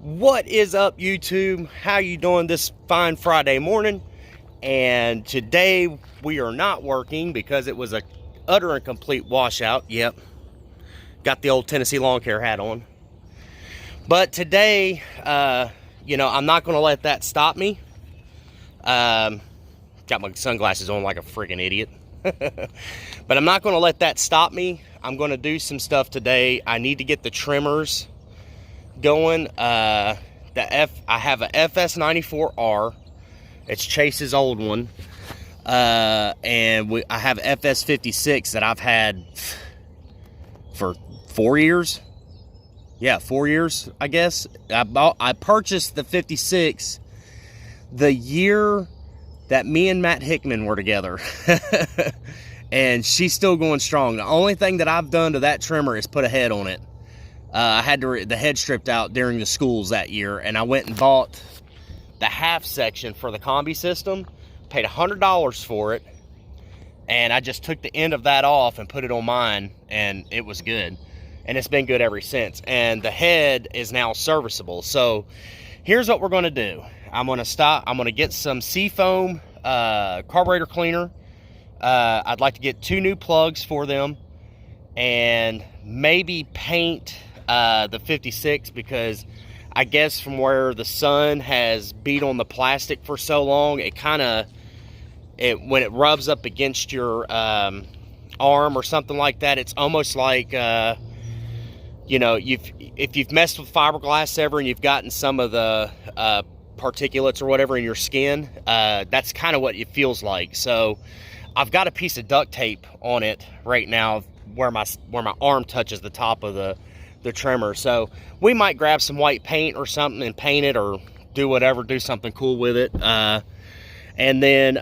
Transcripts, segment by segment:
What is up, YouTube? How you doing this fine Friday morning? And today we are not working because it was a utter and complete washout. Yep, got the old Tennessee lawn care hat on. But today, I'm not going to let that stop me. Got my sunglasses on like a freaking idiot. But I'm not going to let that stop me. I'm going to do some stuff today. I need to get the trimmers going. I have a FS94R. It's Chase's old one. And I have FS56 that I've had for 4 years. Yeah, 4 years, I guess. I purchased the 56 the year that me and Matt Hickman were together. And she's still going strong. The only thing that I've done to that trimmer is put a head on it. I had the head stripped out during the schools that year, and I went and bought the half section for the combi system, paid $100 for it, and I just took the end of that off and put it on mine, and it was good. And it's been good ever since. And the head is now serviceable. So here's what we're going to do. I'm going to get some Seafoam carburetor cleaner. I'd like to get 2 new plugs for them, and maybe paint the 56, because I guess from where the sun has beat on the plastic for so long, when it rubs up against your arm or something like that, it's almost like if you've messed with fiberglass ever and you've gotten some of the particulates or whatever in your skin, that's kind of what it feels like. So I've got a piece of duct tape on it right now where my arm touches the top of the trimmer. So we might grab some white paint or something and paint it, or do whatever, do something cool with it. And then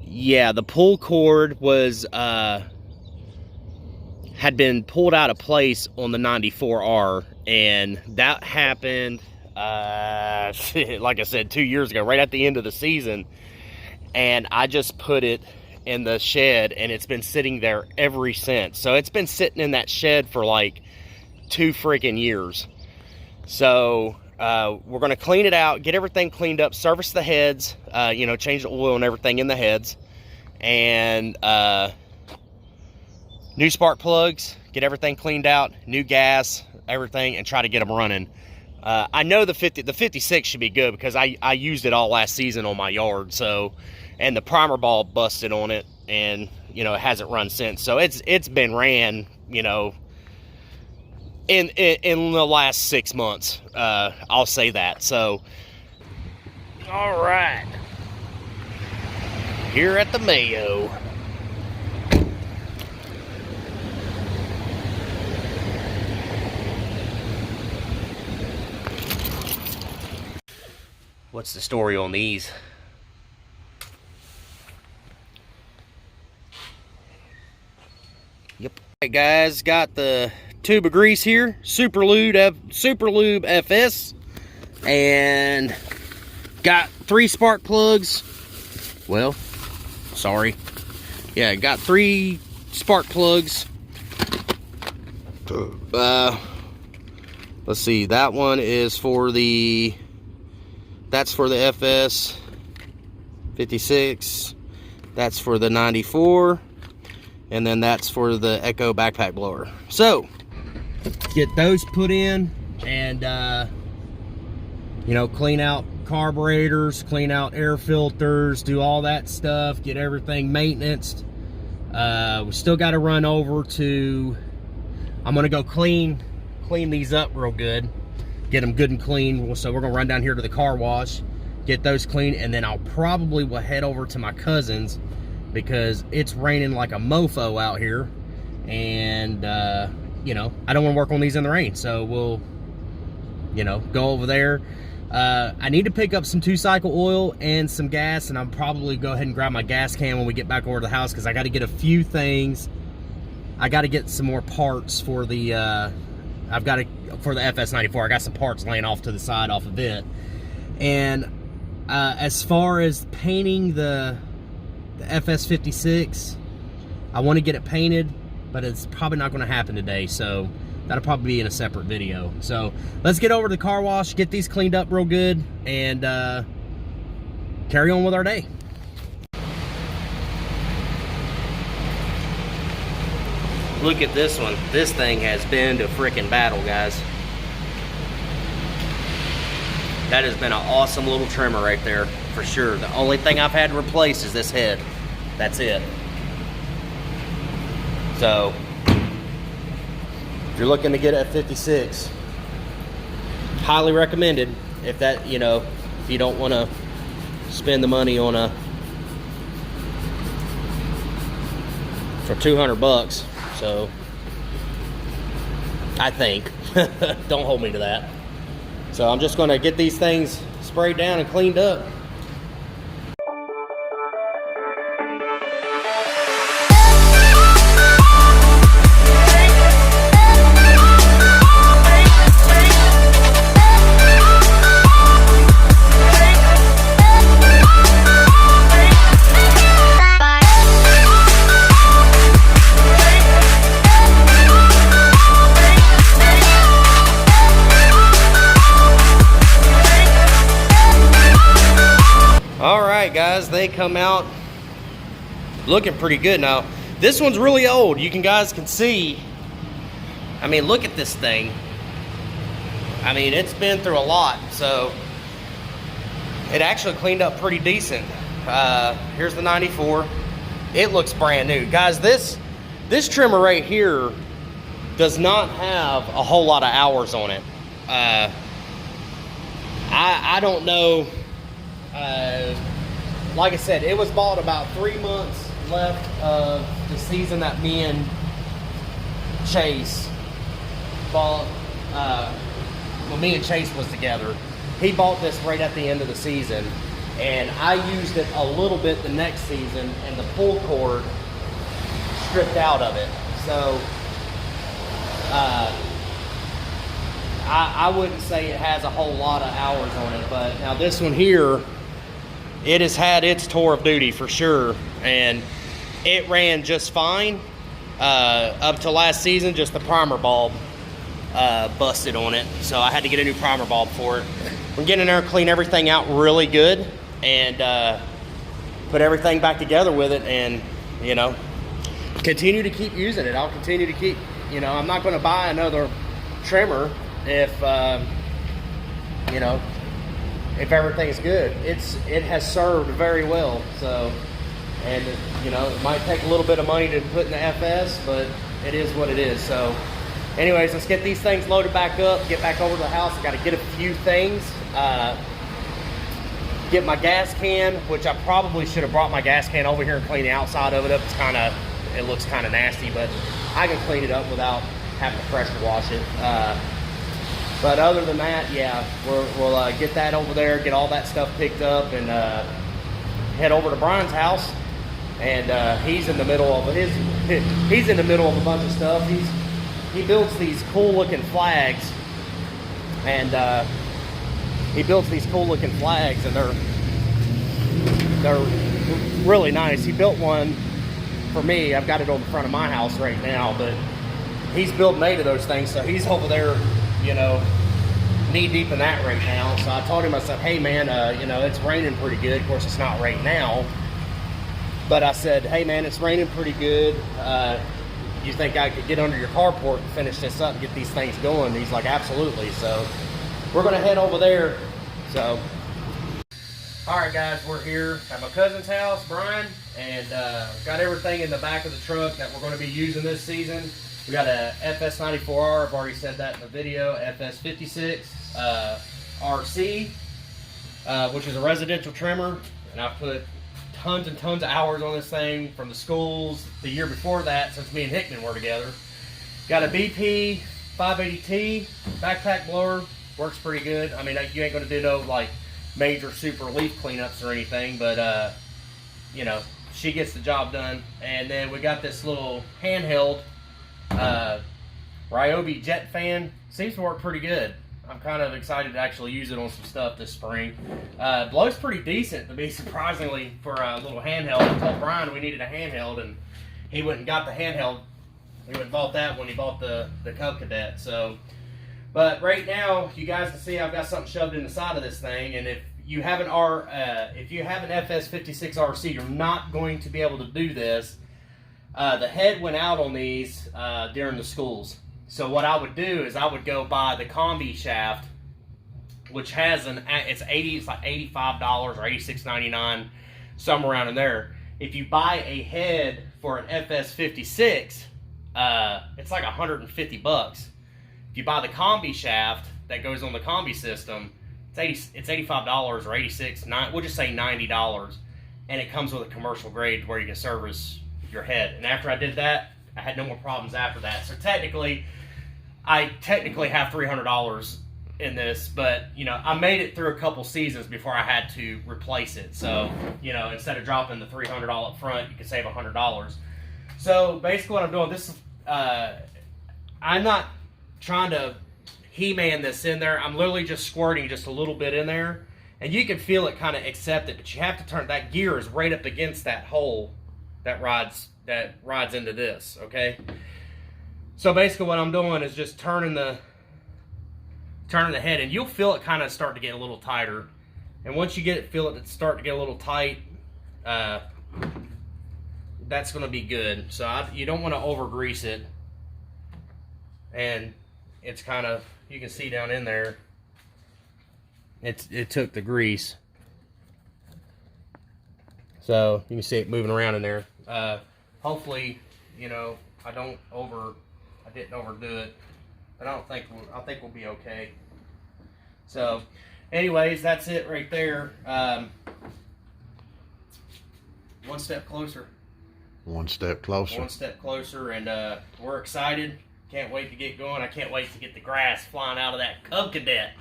the pull cord was had been pulled out of place on the 94R, and that happened like I said, 2 years ago, right at the end of the season. And I just put it in the shed, and it's been sitting there ever since. So it's been sitting in that shed for like 2 freaking years. So we're going to clean it out, get everything cleaned up, service the heads, change the oil and everything in the heads, and new spark plugs, get everything cleaned out, new gas, everything, and try to get them running. I know the 56 should be good, because I used it all last season on my yard. So, and the primer ball busted on it, and it hasn't run since. So it's been ran, in the last 6 months. I'll say that. So, all right, here at the Mayo. What's the story on these? Yep. Alright guys, got the tube of grease here, Super Lube FS, and got 3 spark plugs. Well, sorry. Yeah, got 3 spark plugs. Let's see, that one is for the FS 56, that's for the 94, and then that's for the Echo backpack blower. So get those put in, and clean out carburetors, clean out air filters, do all that stuff, get everything maintenanced. We still got to run over to, I'm gonna go clean these up real good, get them good and clean. So we're gonna run down here to the car wash, get those clean, and then I'll probably will head over to my cousin's, because it's raining like a mofo out here, and I don't want to work on these in the rain. So we'll go over there. I need to pick up some 2-cycle oil and some gas, and I'll probably go ahead and grab my gas can when we get back over to the house, because I got to get a few things. I got to get some more parts for the for the FS94. I got some parts laying off to the side off of it. And as far as painting the FS56, I want to get it painted, but it's probably not going to happen today. So that'll probably be in a separate video. So let's get over to the car wash, get these cleaned up real good, and carry on with our day. Look at this one. This thing has been to frickin' battle, guys. That has been an awesome little trimmer right there, for sure. The only thing I've had to replace is this head. That's it. So, if you're looking to get a 56, highly recommended. If that, you know, if you don't want to spend the money on a, for 200 bucks. So, I think. Don't hold me to that. So I'm just going to get these things sprayed down and cleaned up. Guys, they come out looking pretty good. Now this one's really old, you guys can see. I mean, look at this thing. I mean, it's been through a lot, so it actually cleaned up pretty decent. Here's the 94. It looks brand new, guys. This trimmer right here does not have a whole lot of hours on it. I don't know. Like I said, it was bought about 3 months left of the season that me and Chase bought. When me and Chase was together, he bought this right at the end of the season, and I used it a little bit the next season, and the pull cord stripped out of it. So I wouldn't say it has a whole lot of hours on it, but now this one here, it has had its tour of duty for sure, and it ran just fine up to last season. Just the primer bulb busted on it, so I had to get a new primer bulb for it. We're getting in there, clean everything out really good, and put everything back together with it, and you know, continue to keep using it. I'll continue to keep, you know, I'm not going to buy another trimmer if you know, if everything's good. It has served very well. So, and you know, it might take a little bit of money to put in the FS, but it is what it is. So anyways, let's get these things loaded back up, get back over to the house. I got to get a few things, get my gas can, which I probably should have brought my gas can over here and clean the outside of it up. It looks kind of nasty, but I can clean it up without having to pressure wash it. But other than that, yeah, we'll get that over there, get all that stuff picked up, and head over to Brian's house. And he's in the middle of he's in the middle of a bunch of stuff. He builds these cool looking flags, and they're really nice. He built one for me. I've got it on the front of my house right now, but he's building 8 of those things, so he's over there, you know, knee deep in that right now. So I told him, I said, hey man, you know, it's raining pretty good. Of course, it's not right now, but I said, hey man, it's raining pretty good. You think I could get under your carport and finish this up and get these things going? And he's like, absolutely. So we're gonna head over there. So, all right guys, we're here at my cousin's house, Brian, and got everything in the back of the truck that we're gonna be using this season. We got a FS94R, I've already said that in the video, FS56, RC, which is a residential trimmer, and I've put tons and tons of hours on this thing from the schools the year before that, since me and Hickman were together. Got a BP 580T backpack blower, works pretty good. I mean, you ain't gonna do no like major super leaf cleanups or anything, but you know, she gets the job done. And then we got this little handheld Ryobi jet fan. Seems to work pretty good. I'm kind of excited to actually use it on some stuff this spring. Blows pretty decent, to be surprisingly, for a little handheld. I told Brian we needed a handheld, and he went and got the handheld He would have bought that when he bought the Cub Cadet. So, but right now, you guys can see I've got something shoved in the side of this thing, and if you have an FS56 RC, you're not going to be able to do this. The head went out on these during the schools. So what I would do is I would go buy the combi shaft, which has it's like $85 or $86.99, somewhere around in there. If you buy a head for an FS56, it's like $150. If you buy the combi shaft that goes on the combi system, it's $85 or $86. We'll just say $90, and it comes with a commercial grade where you can service your head. And after I did that, I had no more problems after that. So technically, I have $300 in this, but you know, I made it through a couple seasons before I had to replace it. So you know, instead of dropping the $300 up front, you can save $100. So basically, what I'm doing, I'm not trying to He-Man this in there. I'm literally just squirting just a little bit in there, and you can feel it kind of accept it, but you have to turn, that gear is right up against that hole that rides into this, okay? So basically what I'm doing is just turning the head, and you'll feel it kind of start to get a little tighter. And once you feel it start to get a little tight, that's going to be good. So you don't want to over grease it. And it's kind of, you can see down in there, it took the grease. So you can see it moving around in there. Hopefully, you know, I didn't overdo it. But I think we'll be okay. So, anyways, that's it right there. One step closer. One step closer. One step closer, and we're excited. Can't wait to get going. I can't wait to get the grass flying out of that Cub Cadet.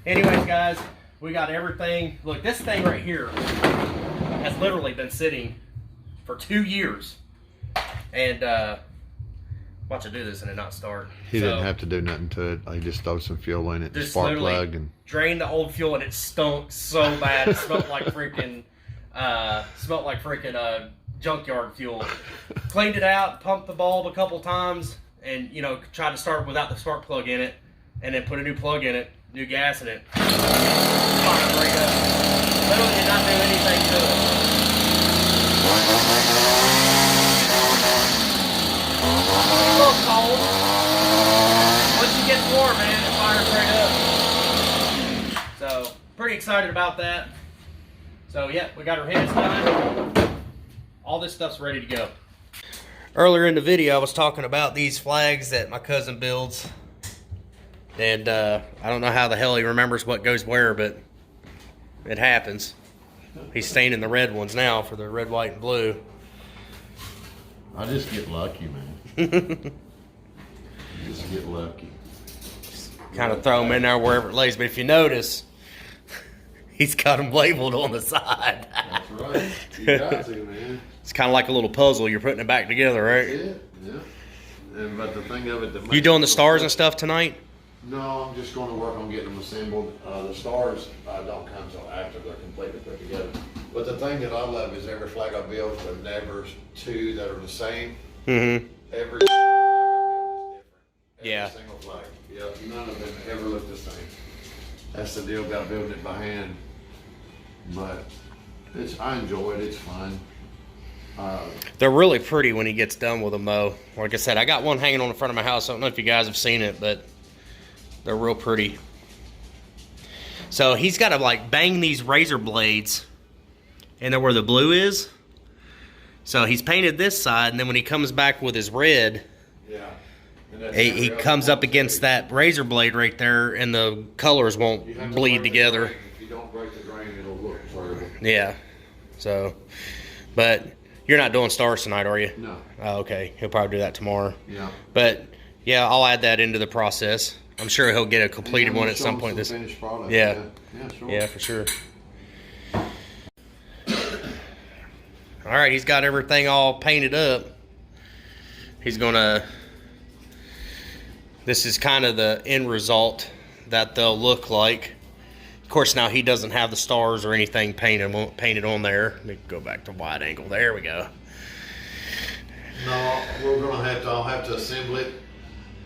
Anyways, guys, we got everything. Look, this thing right here has literally been sitting for 2 years. And watch it do this and it not start. He didn't have to do nothing to it. He just throw some fuel in it, spark plug, and drain the old fuel, and it stunk so bad. It smelled like freaking junkyard fuel. Cleaned it out, pumped the bulb a couple times, and you know, tried to start without the spark plug in it, and then put a new plug in it, new gas in it. Fired right up. Literally did not do anything to it. It's a little cold. Once you get warm, man, it fires right up. So, pretty excited about that. So, yeah, we got our heads done. All this stuff's ready to go. Earlier in the video, I was talking about these flags that my cousin builds. And I don't know how the hell he remembers what goes where, but it happens. He's staining the red ones now for the red, white, and blue. I just get lucky, man. Just get lucky. Kind of throw them in there wherever it lays. But if you notice, he's got them labeled on the side. That's right. You got to, man. It's kind of like a little puzzle. You're putting it back together, right? That's it. Yeah. But the thing of it, you doing the stars and stuff tonight? No, I'm just going to work on getting them assembled. The stars don't come until after they're completely put together. But the thing that I love is every flag I build, there are never two that are the same. Mm-hmm. Every single flag I build is different. Yeah. Every single flag. Yeah, none of them ever look the same. That's the deal about building it by hand. But I enjoy it. It's fun. They're really pretty when he gets done with them, though. Like I said, I got one hanging on the front of my house. I don't know if you guys have seen it, but they're real pretty. So he's got to like bang these razor blades in there where the blue is. So he's painted this side, and then when he comes back with his red, yeah, he comes up against that razor blade right there, and the colors won't bleed together. If you don't break the grain, it'll look terrible. Yeah. So, but you're not doing stars tonight, are you? No. Oh, okay. He'll probably do that tomorrow. Yeah. But yeah, I'll add that into the process. I'm sure he'll get a completed one at some point. This finished product. Yeah. Yeah, sure. Yeah, for sure. All right, he's got everything all painted up. He's gonna. This is kind of the end result that they'll look like. Of course, now he doesn't have the stars or anything painted on there. Let me go back to wide angle. There we go. No, I'll have to assemble it.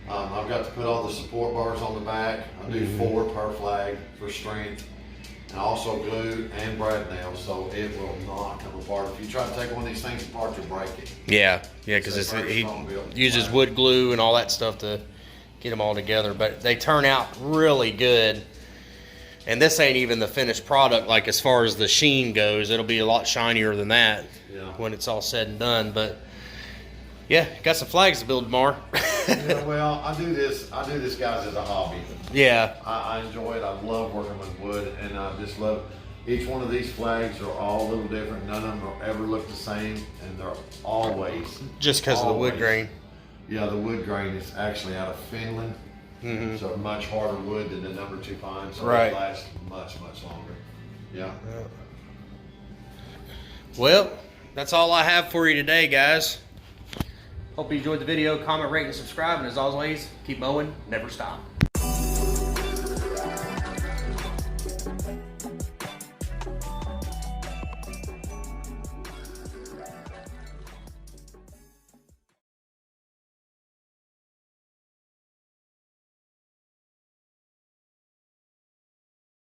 I've got to put all the support bars on the back. I do 4 per flag for strength. And also glue and brad nails, so it will not come apart. If you try to take one of these things apart, you'll break it. Yeah, because It's a very he strong build. uses wood glue and all that stuff to get them all together. But they turn out really good. And this ain't even the finished product. Like as far as the sheen goes, it'll be a lot shinier than that when it's all said and done. But yeah, got some flags to build tomorrow. Yeah, well, I do this, guys, as a hobby. Yeah. I enjoy it. I love working with wood, and I just love each one of these flags are all a little different. None of them will ever look the same, and they're always Just because of the wood grain. Yeah, the wood grain is actually out of Finland, so much harder wood than the number 2 pine, so Right. it lasts much longer. Yeah. Well, that's all I have for you today, guys. Hope you enjoyed the video. Comment, rate, and subscribe. And as always, keep mowing, never stop.